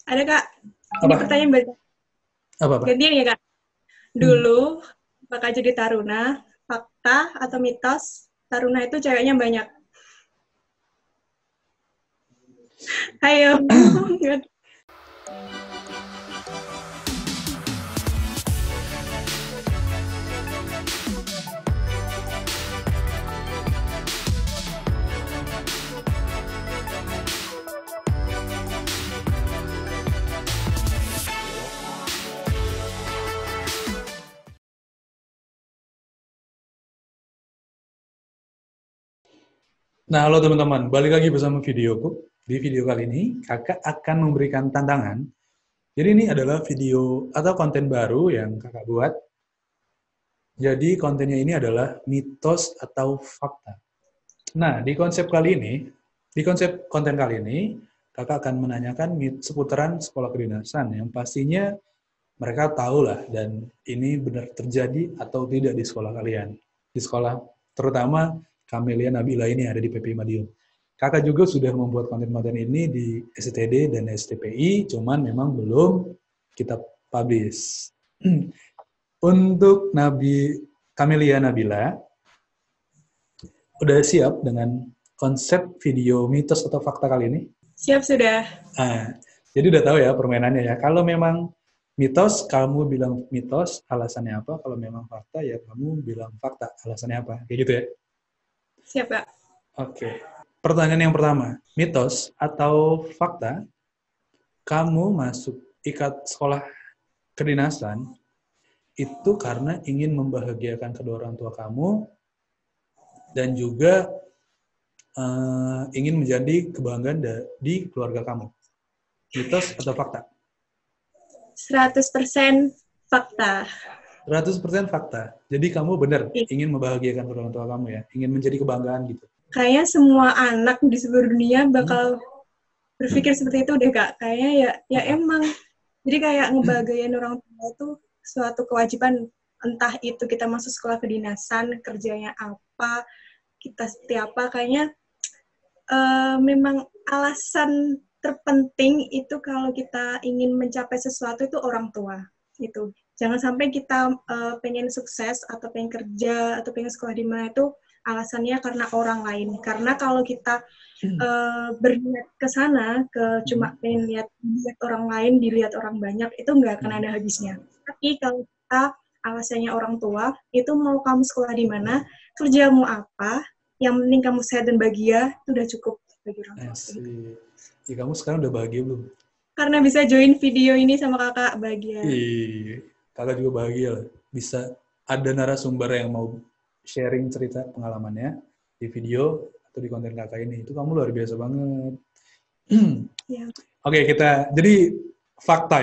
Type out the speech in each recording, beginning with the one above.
Ada Kak, ini Apa? pertanyaan Apa? gantian ya Kak. Hmm. Dulu bakal jadi taruna, fakta atau mitos, taruna itu ceweknya banyak. Ayo. Nah, halo teman-teman, balik lagi bersama videoku. Di video kali ini, kakak akan memberikan tantangan. Jadi ini adalah video atau konten baru yang kakak buat. Jadi kontennya ini adalah mitos atau fakta. Nah, di konsep konten kali ini, kakak akan menanyakan seputaran sekolah kedinasan yang pastinya mereka tahu lah, dan ini benar terjadi atau tidak di sekolah kalian. Di sekolah, terutama Camelia Nabila ini ada di PPI Madiun. Kakak juga sudah membuat konten-konten ini di STD dan STPI, cuman memang belum kita publish. Untuk Camelia Nabila, udah siap dengan konsep video mitos atau fakta kali ini? Siap sudah. Nah, jadi udah tahu ya permainannya ya. Kalau memang mitos, kamu bilang mitos, alasannya apa? Kalau memang fakta, ya kamu bilang fakta, alasannya apa? Kayak gitu ya. Siap Kak. Oke. Pertanyaan yang pertama, mitos atau fakta, kamu masuk ikat sekolah kedinasan itu karena ingin membahagiakan kedua orang tua kamu dan juga ingin menjadi kebanggaan di keluarga kamu. Mitos atau fakta? 100% fakta. 100% fakta. Jadi kamu benar ingin membahagiakan kedua orang tua kamu ya, ingin menjadi kebanggaan gitu. Kayaknya semua anak di seluruh dunia bakal berpikir seperti itu deh Kak. Kayaknya ya emang. Jadi kayak ngebahagiain orang tua itu suatu kewajiban. Entah itu kita masuk sekolah kedinasan, kerjanya apa, kita seperti apa. Kayaknya memang alasan terpenting itu kalau kita ingin mencapai sesuatu itu orang tua. Itu jangan sampai kita pengen sukses atau pengen kerja atau pengen sekolah di mana itu alasannya karena orang lain. Karena kalau kita berniat ke sana, cuma pengen lihat orang lain, dilihat orang banyak, itu nggak akan ada habisnya. Tapi kalau kita alasannya orang tua, itu mau kamu sekolah di mana, kerjamu apa, yang penting kamu sehat dan bahagia, itu udah cukup bagi orang tua. Ya, kamu sekarang udah bahagia belum? Karena bisa join video ini sama kakak, bahagia. Iya, kakak juga bahagia lah. Bisa ada narasumber yang mau sharing cerita pengalamannya di video atau di konten kakak ini. Itu kamu luar biasa banget. Ya. Oke, jadi fakta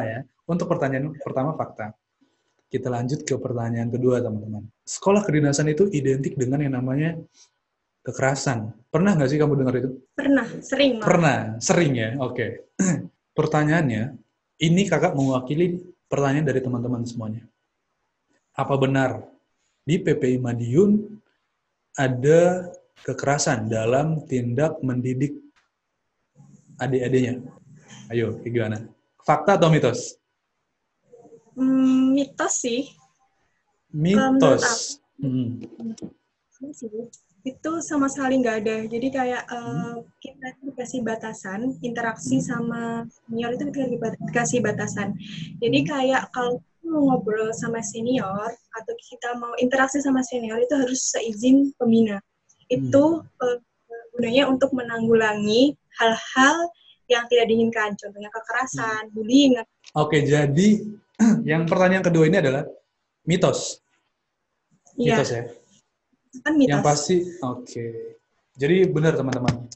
ya. Untuk pertanyaan pertama fakta. Kita lanjut ke pertanyaan kedua, teman-teman. Sekolah kedinasan itu identik dengan yang namanya kekerasan. Pernah nggak sih kamu dengar itu? Pernah, sering malah. Pernah, sering ya? Oke. Pertanyaannya, ini kakak mewakili pertanyaan dari teman-teman semuanya. Apa benar di PPI Madiun ada kekerasan dalam tindak mendidik adik-adiknya? Ayo, gimana? Fakta atau mitos? Mitos sih. Menurut Mitos. aku sih, itu sama sekali nggak ada. Jadi kayak kita dikasih batasan, interaksi sama senior itu dikasih batasan. Jadi kayak kalau mau ngobrol sama senior atau kita mau interaksi sama senior itu harus seizin pembina. Itu gunanya untuk menanggulangi hal-hal yang tidak diinginkan, contohnya kekerasan, bullying. Oke, jadi yang pertanyaan kedua ini adalah mitos. Iya. Mitos ya? Kan mitos. Yang pasti, oke. Jadi benar teman-teman.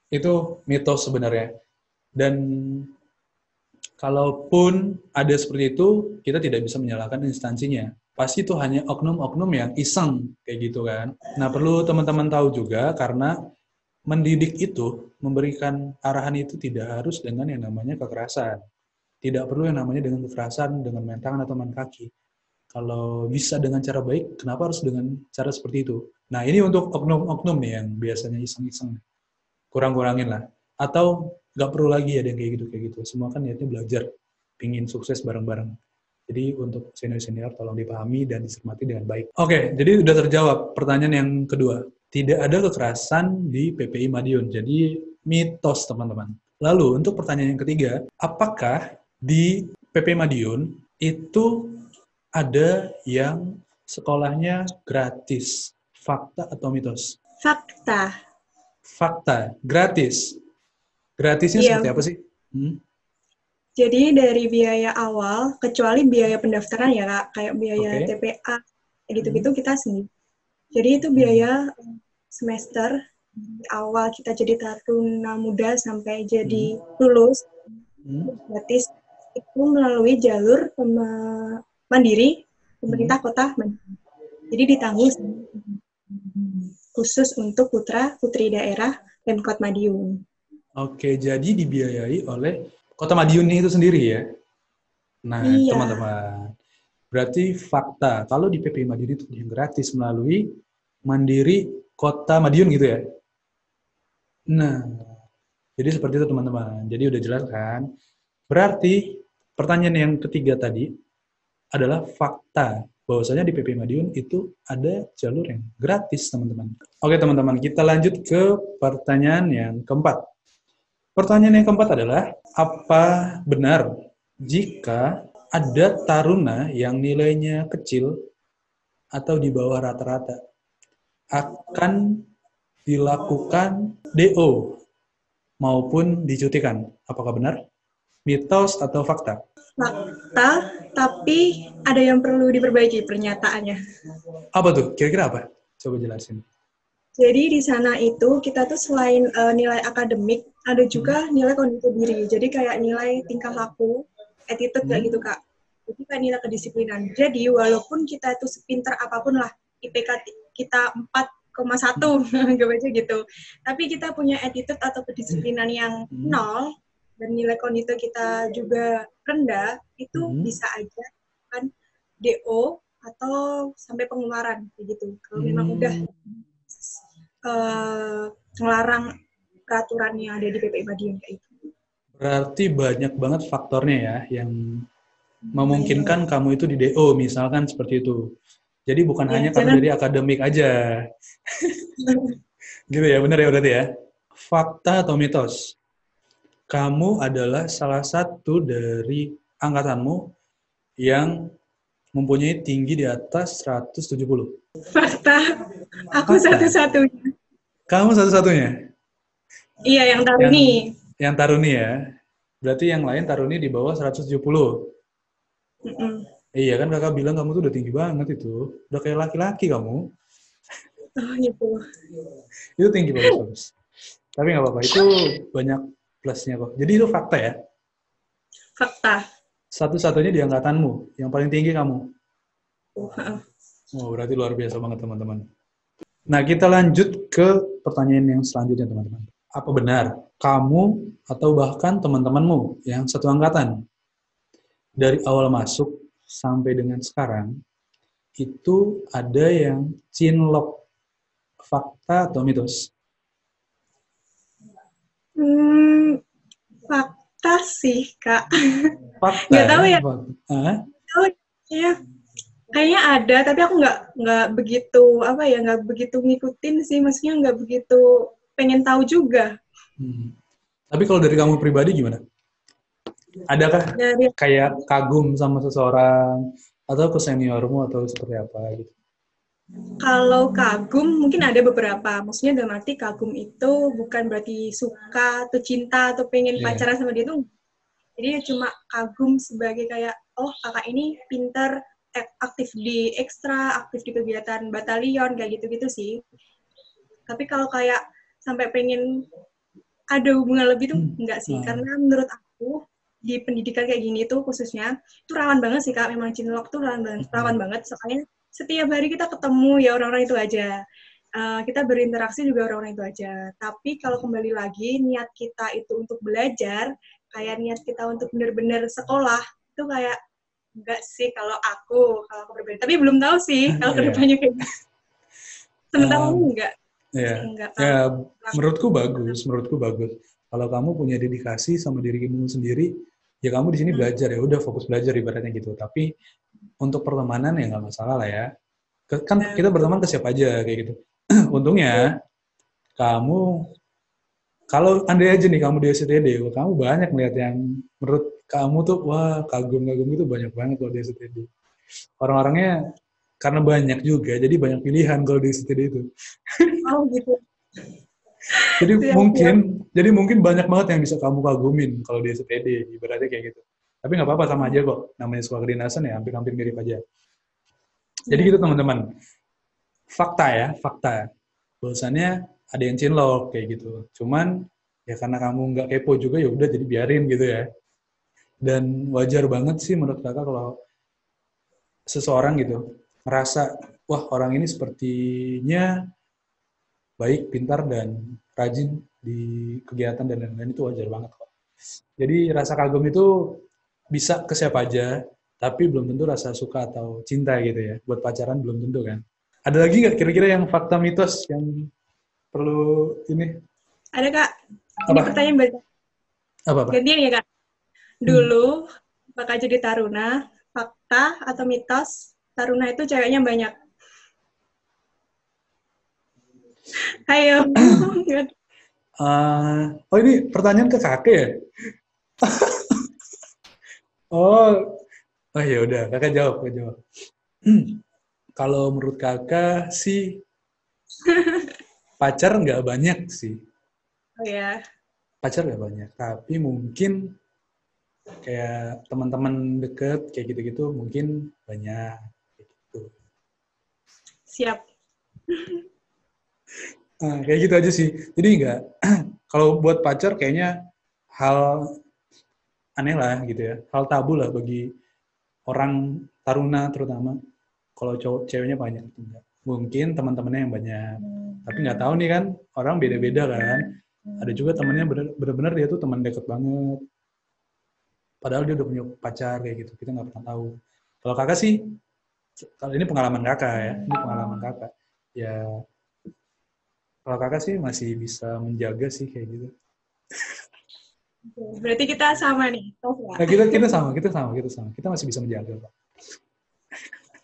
Itu mitos sebenarnya. Dan kalaupun ada seperti itu, kita tidak bisa menyalahkan instansinya. Pasti itu hanya oknum-oknum yang iseng, kayak gitu kan. Nah, perlu teman-teman tahu juga, karena mendidik itu, memberikan arahan itu tidak harus dengan yang namanya kekerasan. Tidak perlu yang namanya dengan kekerasan, dengan main tangan atau main kaki. Kalau bisa dengan cara baik, kenapa harus dengan cara seperti itu? Nah, ini untuk oknum-oknum nih yang biasanya iseng-iseng. Kurang-kurangin lah. Atau nggak perlu lagi ada yang kayak gitu. Semua kan niatnya belajar, pingin sukses bareng-bareng. Jadi untuk senior-senior tolong dipahami dan dicermati dengan baik. Oke, jadi udah terjawab pertanyaan yang kedua. Tidak ada kekerasan di PPI Madiun. Jadi mitos, teman-teman. Lalu untuk pertanyaan yang ketiga, apakah di PPI Madiun itu ada yang sekolahnya gratis? Fakta atau mitos? Fakta. Fakta, gratis. Gratisnya Iya. seperti apa sih? Jadi dari biaya awal, kecuali biaya pendaftaran ya Kak, kayak biaya Oke. TPA, gitu-gitu kita sendiri. Jadi itu biaya semester awal kita jadi taruna muda sampai jadi lulus, gratis itu melalui jalur mandiri, pemerintah kota mandiri. Jadi ditanggung khusus untuk putra-putri daerah Pemkot Madiun. Oke, jadi dibiayai oleh Kota Madiun itu sendiri ya? Nah, Iya. teman-teman, berarti fakta, kalau di PPI Madiun itu yang gratis melalui Mandiri Kota Madiun gitu ya? Nah, jadi seperti itu teman-teman. Jadi udah jelas kan? Berarti pertanyaan yang ketiga tadi adalah fakta. Bahwasanya di PPI Madiun itu ada jalur yang gratis, teman-teman. Oke, teman-teman, kita lanjut ke pertanyaan yang keempat. Pertanyaan yang keempat adalah, apa benar jika ada taruna yang nilainya kecil atau di bawah rata-rata akan dilakukan DO maupun dicutikan? Apakah benar? Mitos atau fakta? Fakta, tapi ada yang perlu diperbaiki pernyataannya. Apa tuh? Kira-kira apa? Coba jelasin. Jadi di sana itu kita tuh selain nilai akademik, ada juga nilai kondisi diri. Jadi kayak nilai tingkah laku, attitude kayak gitu Kak. Jadi kayak nilai kedisiplinan. Jadi walaupun kita itu sepintar apapun lah, IPK kita 4,1, anggap aja gitu. Tapi kita punya attitude atau kedisiplinan yang nol, dan nilai kondisi kita juga rendah, itu bisa aja kan DO atau sampai pengeluaran kayak gitu. Kalau memang udah ngelarang peraturan yang ada di PPI Madiun kayak itu. Berarti banyak banget faktornya ya yang memungkinkan kamu itu di DO, misalkan seperti itu. Jadi bukan hanya karena dari akademik aja. Gitu ya, benar ya berarti ya? Fakta atau mitos? Kamu adalah salah satu dari angkatanmu yang mempunyai tinggi di atas 170. Fakta. Aku satu-satunya. Kamu satu-satunya? Iya, yang taruni. Yang taruni ya? Berarti yang lain taruni di bawah 170. Iya kan kakak bilang kamu tuh udah tinggi banget itu. Udah kayak laki-laki kamu. Oh gitu. Itu tinggi bagus. Tapi nggak apa-apa, itu banyak plusnya kok. Jadi itu fakta ya? Fakta. Satu-satunya di angkatanmu, yang paling tinggi kamu. Oh, berarti luar biasa banget teman-teman. Nah, kita lanjut ke pertanyaan yang selanjutnya teman-teman. Apa benar kamu atau bahkan teman-temanmu yang satu angkatan dari awal masuk sampai dengan sekarang itu ada yang cinlok? Fakta atau mitos? Fakta sih, Kak. Fakta. Nggak tahu ya. Tahu ya. Kayaknya ada, tapi aku nggak begitu ngikutin sih. Maksudnya nggak begitu pengen tahu juga. Tapi kalau dari kamu pribadi gimana? Adakah kayak kagum sama seseorang atau ke seniormu atau seperti apa gitu? Kalau kagum mungkin ada beberapa. Maksudnya dalam arti kagum itu bukan berarti suka atau cinta atau pengen pacaran sama dia tuh. Jadi cuma kagum sebagai kayak, oh kakak ini pinter, aktif di ekstra, aktif di kegiatan batalion, kayak gitu-gitu sih. Tapi kalau kayak sampai pengen ada hubungan lebih tuh enggak sih. Karena menurut aku di pendidikan kayak gini tuh khususnya, itu rawan banget sih Kak. Memang cinlok tuh rawan banget. Soalnya setiap hari kita ketemu ya orang-orang itu aja. Kita berinteraksi juga orang-orang itu aja. Tapi kalau kembali lagi, niat kita itu untuk belajar, kayak niat kita untuk benar-benar sekolah, itu kayak enggak sih kalau aku berbeda. Tapi belum tahu sih kalau kedepannya kayak gitu. Sementara enggak. Ya, menurutku bagus. Kalau kamu punya dedikasi sama dirimu sendiri, ya kamu di sini belajar, ya udah fokus belajar ibaratnya gitu. Tapi untuk pertemanan ya nggak masalah lah ya. Kan kita berteman ke siapa aja kayak gitu. Untungnya kamu, kalau andai aja nih kamu di SCTD, kamu banyak melihat yang menurut kamu tuh wah kagum-kagum itu banyak banget kalau di SCTD. Orang-orangnya karena banyak juga, jadi banyak pilihan kalau di SCTD itu. Oh gitu. Jadi Siap, siap. mungkin, jadi mungkin banyak banget yang bisa kamu kagumin kalau di SCTD, ibaratnya kayak gitu. Tapi nggak apa-apa, sama aja kok. Namanya sekolah kedinasan ya, hampir-hampir mirip aja. Jadi Iya. gitu teman-teman. Fakta ya, fakta. Bahwasannya ada yang cinlok kayak gitu. Cuman ya karena kamu nggak kepo juga ya udah jadi biarin gitu ya. Dan wajar banget sih menurut kakak kalau seseorang gitu merasa wah orang ini sepertinya baik, pintar dan rajin di kegiatan dan lain-lain, itu wajar banget kok. Jadi rasa kagum itu bisa ke siapa aja, tapi belum tentu rasa suka atau cinta gitu ya. Buat pacaran belum tentu kan. Ada lagi nggak kira-kira yang fakta mitos yang perlu ini? Ada Kak, ini Apa? pertanyaan Apa? gantian ya Kak. Hmm. Dulu bakal jadi taruna, fakta atau mitos, taruna itu ceweknya banyak. Ayo. Oh ini pertanyaan ke kakek ya? Oh, oh ya udah, kakak jawab, kakak jawab. Kalau menurut kakak sih pacar nggak banyak sih, Oh ya, pacar nggak banyak, tapi mungkin kayak teman-teman deket kayak gitu-gitu mungkin banyak kayak gitu. siap. Nah, kayak gitu aja sih. Jadi nggak, kalau buat pacar kayaknya hal aneh lah gitu ya, hal tabu lah bagi orang taruna terutama. Kalau cowok ceweknya banyak itu enggak. Mungkin teman-temannya yang banyak. Tapi nggak tahu nih kan, orang beda-beda kan. Ada juga temennya bener-bener dia tuh teman deket banget. Padahal dia udah punya pacar kayak gitu. Kita nggak pernah tahu. Kalau kakak sih, kalau ini pengalaman kakak ya, ini pengalaman kakak. Ya, kalau kakak sih masih bisa menjaga sih kayak gitu. Berarti kita sama nih, Tos ya. Nah, kita masih bisa menjaga, Pak.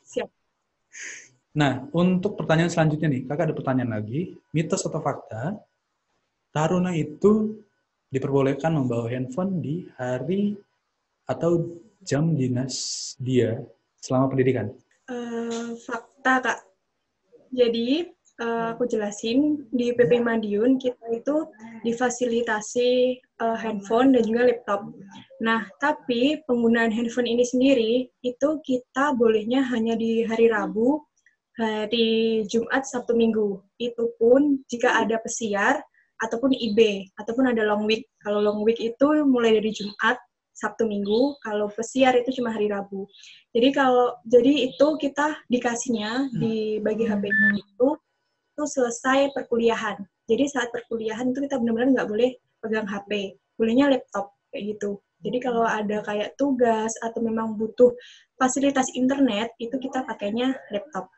Siap. Nah, untuk pertanyaan selanjutnya nih, kakak ada pertanyaan lagi, mitos atau fakta, taruna itu diperbolehkan membawa handphone di hari atau jam dinas dia selama pendidikan. Fakta Kak. Jadi aku jelasin di PP Madiun kita itu difasilitasi handphone dan juga laptop. Nah, tapi penggunaan handphone ini sendiri itu kita bolehnya hanya di hari Rabu, hari Jumat, Sabtu, Minggu. Itu pun jika ada pesiar ataupun IB ataupun ada long week. Kalau long week itu mulai dari Jumat, Sabtu, Minggu. Kalau pesiar itu cuma hari Rabu. Jadi itu kita dikasihnya di bagi HP itu selesai perkuliahan. Jadi saat perkuliahan itu kita benar-benar nggak boleh pegang HP, bolehnya laptop kayak gitu. Jadi kalau ada kayak tugas atau memang butuh fasilitas internet itu kita pakainya laptop.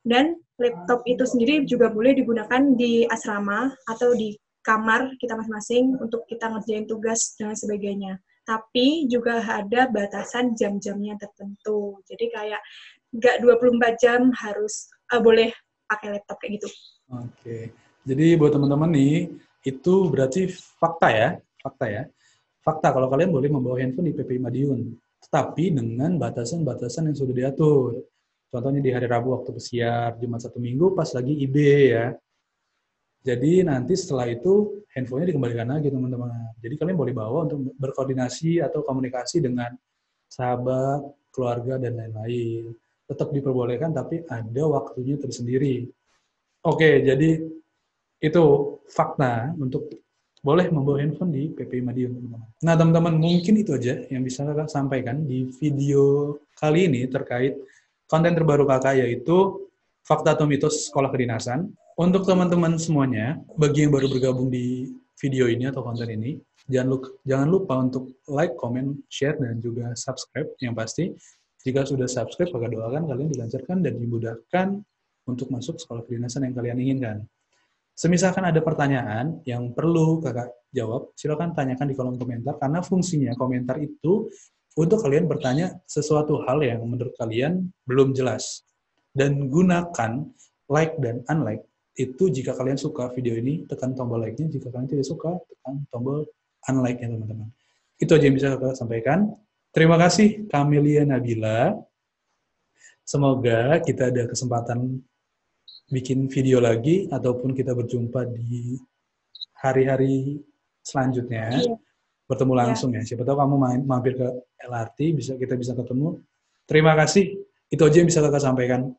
Dan laptop itu sendiri juga boleh digunakan di asrama atau di kamar kita masing-masing untuk kita ngerjain tugas dan sebagainya. Tapi juga ada batasan jam-jamnya tertentu. Jadi kayak nggak 24 jam harus boleh pakai laptop kayak gitu. Oke. Jadi buat teman-teman nih, itu berarti fakta ya, fakta ya. Fakta kalau kalian boleh membawa handphone di PPI Madiun, tetapi dengan batasan-batasan yang sudah diatur. Contohnya di hari Rabu waktu pesiar, Jumat Sabtu Minggu pas lagi IB ya. Jadi nanti setelah itu handphonenya dikembalikan lagi teman-teman. Jadi kalian boleh bawa untuk berkoordinasi atau komunikasi dengan sahabat, keluarga, dan lain-lain. Tetap diperbolehkan tapi ada waktunya tersendiri. Oke, jadi itu fakta untuk boleh membawa handphone di PPI Madiun, teman-teman. Nah, teman-teman, mungkin itu aja yang bisa kakak sampaikan di video kali ini terkait konten terbaru kakak, yaitu fakta atau mitos sekolah kedinasan. Untuk teman-teman semuanya, bagi yang baru bergabung di video ini atau konten ini, jangan lupa untuk like, comment, share, dan juga subscribe. Yang pasti, jika sudah subscribe, kakak doakan kalian dilancarkan dan dimudahkan untuk masuk sekolah kedinasan yang kalian inginkan. Semisalkan ada pertanyaan yang perlu kakak jawab, silakan tanyakan di kolom komentar, karena fungsinya komentar itu untuk kalian bertanya sesuatu hal yang menurut kalian belum jelas. Dan gunakan like dan unlike itu jika kalian suka video ini, tekan tombol like-nya. Jika kalian tidak suka, tekan tombol unlike-nya, teman-teman. Itu aja yang bisa kakak sampaikan. Terima kasih, Camelia Nabila. Semoga kita ada kesempatan bikin video lagi, ataupun kita berjumpa di hari-hari selanjutnya. Iya. Bertemu langsung ya. Siapa tahu kamu mampir ke LRT, kita bisa ketemu. Terima kasih. Itu aja yang bisa kakak sampaikan.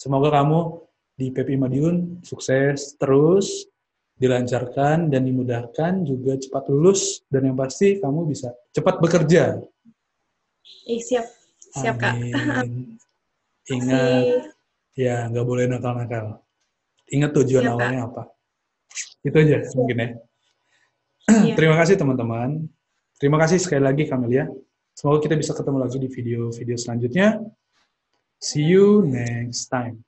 Semoga kamu di PPI Madiun sukses terus, dilancarkan dan dimudahkan, juga cepat lulus, dan yang pasti kamu bisa cepat bekerja. Siap. Siap, Kak. Amin. Ingat, ya nggak boleh nakal-nakal. Ingat tujuan Siap, awalnya apa. Itu aja mungkin ya. Iya. Terima kasih teman-teman. Terima kasih sekali lagi Camelia. Semoga kita bisa ketemu lagi di video-video selanjutnya. See you next time.